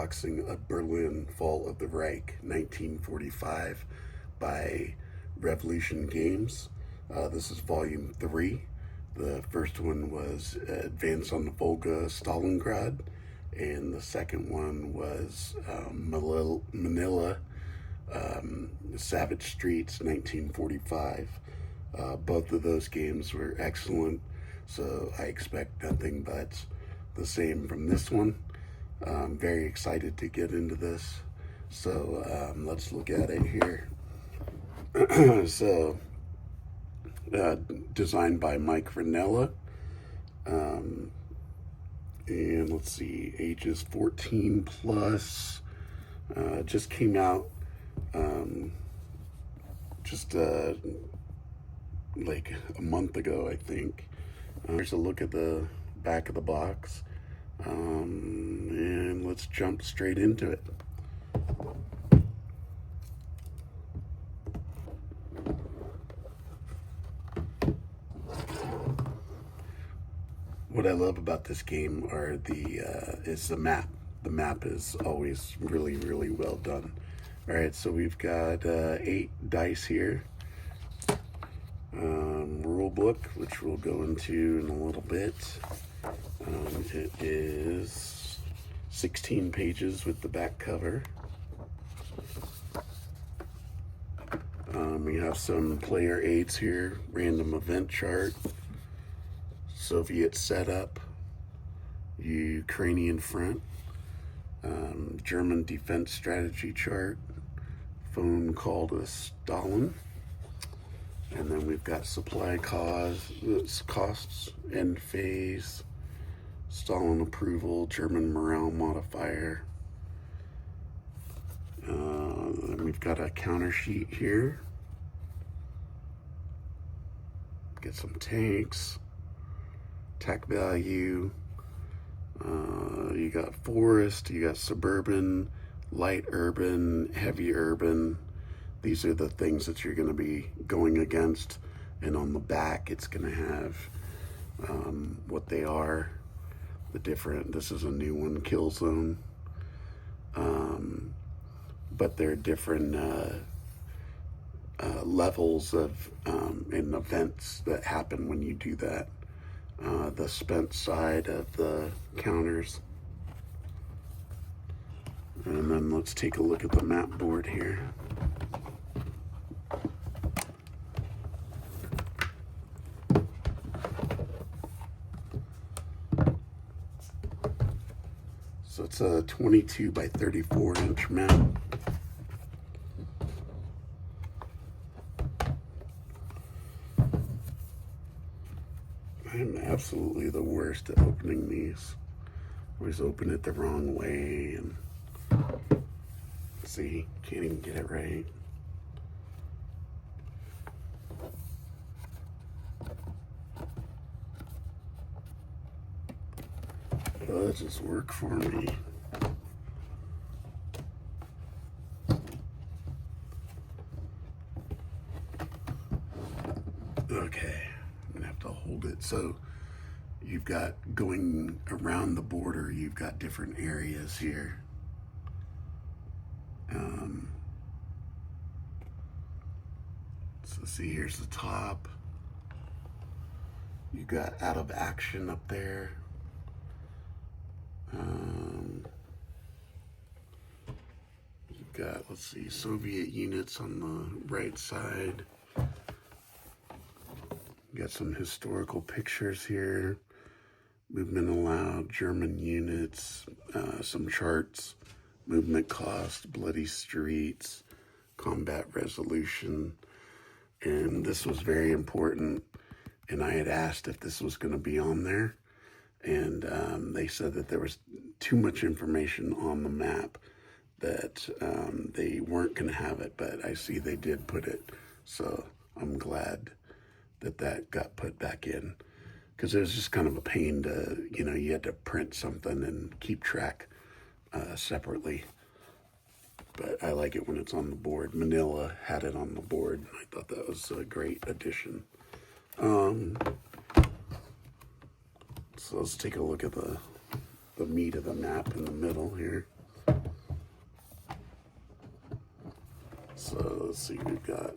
unboxing of Berlin Fall of the Reich 1945 by Revolution Games. This is volume 3. The first one was Advance on the Volga, Stalingrad, and the second one was Manila, Savage Streets, 1945. Both of those games were excellent, so I expect nothing but the same from this one. I'm very excited to get into this, so let's look at it here. So, designed by Mike Ranella, and let's see, ages 14 plus. Just came out like a month ago, I think. Here's a look at the back of the box, and let's jump straight into it. What I love about this game is the map. The map is always really, really well done. All right, so we've got 8 dice here. Rulebook, which we'll go into in a little bit. It is 16 pages with the back cover. We have some player aids here, random event chart, Soviet setup, Ukrainian front, German defense strategy chart, phone call to Stalin, and then we've got supply costs, end phase, Stalin approval, German morale modifier. Then we've got a counter sheet here. Get some tanks, attack value. You got forest, you got suburban, light urban, heavy urban. These are the things that you're going to be going against, and on the back it's going to have what they are, the different. This is a new one, kill zone, but there are different levels of and events that happen when you do that. The spent side of the counters. And then let's take a look at the map board here. So it's a 22 by 34 inch map. I'm absolutely the worst at opening these. Always open it the wrong way, and see, can't even get it right. Oh, that just worked for me. Okay, I'm gonna have to hold it. So you've got, going around the border, you've got different areas here. So see, here's the top. You got out of action up there. You've got, let's see, Soviet units on the right side. You got some historical pictures here. Movement allowed, German units, some charts, movement cost, bloody streets, combat resolution. And this was very important, and I had asked if this was going to be on there, and they said that there was too much information on the map, that they weren't going to have it, but I see they did put it, so I'm glad that that got put back in, because it was just kind of a pain to, you had to print something and keep track separately. But I like it when it's on the board. Manila had it on the board. I thought that was a great addition. So let's take a look at the meat of the map in the middle here. let's see, we've got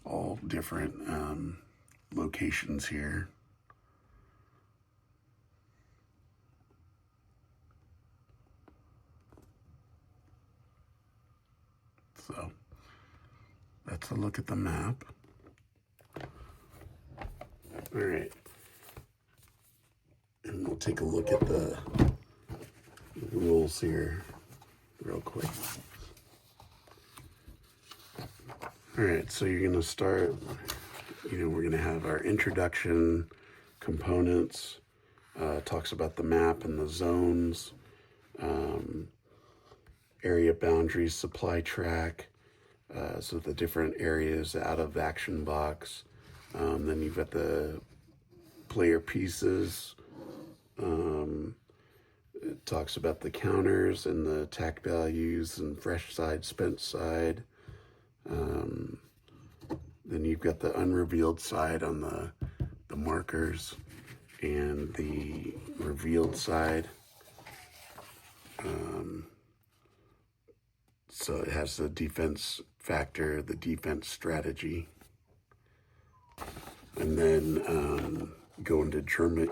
all different locations here. So that's a look at the map. All right. And we'll take a look at the rules here real quick. All right, so you're gonna start, we're gonna have our introduction, components, talks about the map and the zones, area boundaries, supply track, so the different areas out of action box. Then you've got the player pieces. It talks about the counters and the attack values and fresh side, spent side. Then you've got the unrevealed side on the markers and the revealed side. So it has the defense factor, the defense strategy. And then go into German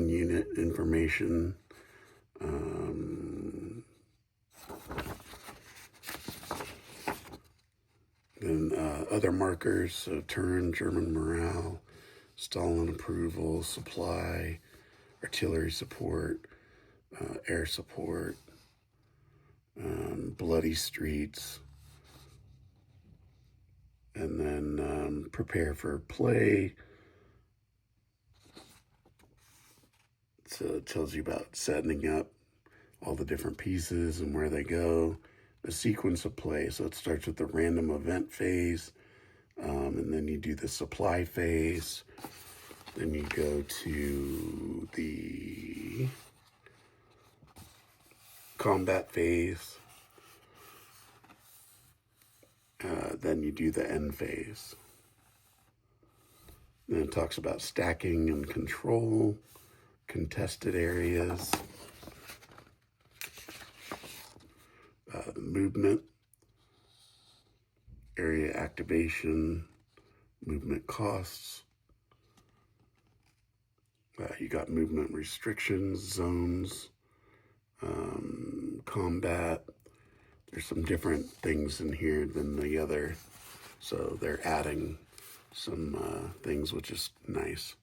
unit information. Then other markers, so turn, German morale, Stalin approval, supply, artillery support, air support, bloody streets, and then prepare for play. So it tells you about setting up all the different pieces and where they go. The sequence of play, so it starts with the random event phase, and then you do the supply phase, then you go to the combat phase, then you do the end phase. Then it talks about stacking and control, contested areas, movement, area activation, movement costs. You got movement restrictions, zones, combat. There's some different things in here than the other, so they're adding some things, which is nice.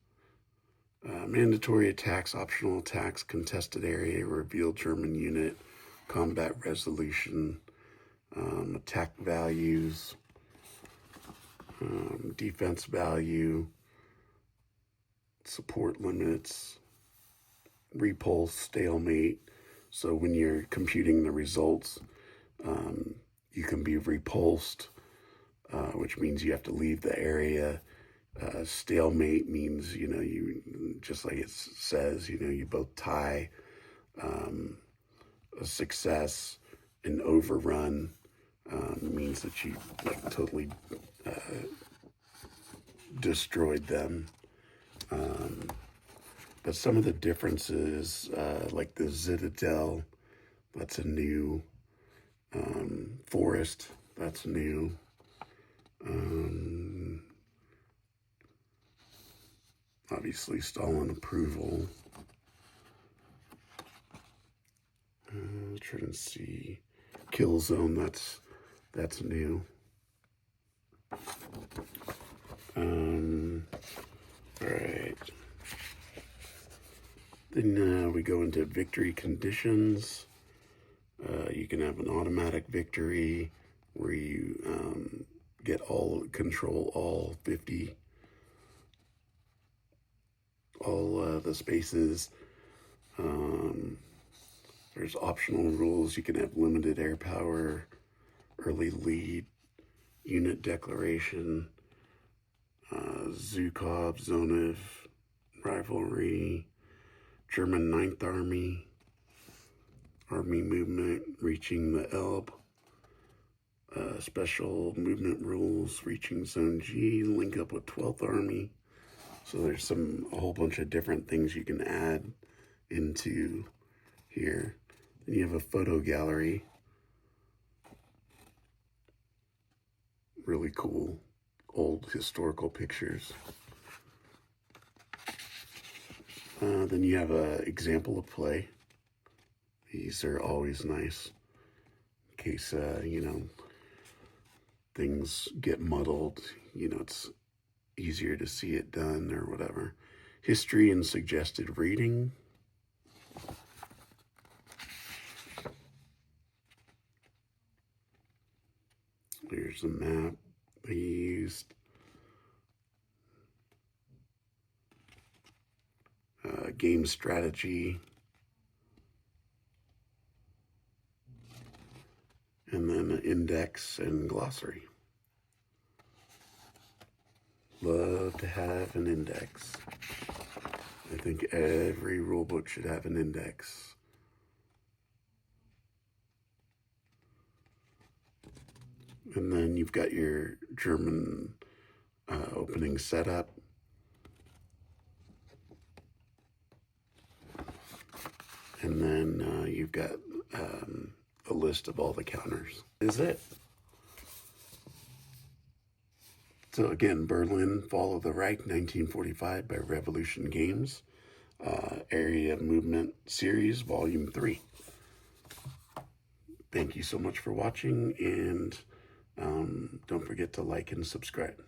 Mandatory attacks, optional attacks, contested area, revealed German unit, combat resolution, attack values, defense value, support limits, repulse, stalemate. So when you're computing the results, you can be repulsed, which means you have to leave the area. Stalemate means, you just like it says, you both tie. A success, an overrun means that you totally destroyed them. But some of the differences, like the Citadel, that's a new. Forest, that's new. Obviously Stalin approval. Trying to see. Kill zone, that's new. Alright. Then we go into victory conditions. You can have an automatic victory where you control all 50, all the spaces. There's optional rules. You can have limited air power, early lead, unit declaration, Zukov, zone of rivalry, German 9th Army, Army movement, reaching the Elbe, special movement rules, reaching Zone G, link up with 12th Army. So there's a whole bunch of different things you can add into here. Then you have a photo gallery. really cool old historical pictures. Then you have an example of play. These are always nice in case, things get muddled. It's easier to see it done or whatever. History and suggested reading. Here's a map I used. Game strategy. And then an index and glossary. Love to have an index. I think every rulebook should have an index. And then you've got your German opening setup. And then you've got a list of all the counters. Is it? So again, Berlin, Fall of the Reich, 1945 by Revolution Games. Area of Movement Series, Volume 3. Thank you so much for watching, and don't forget to like and subscribe.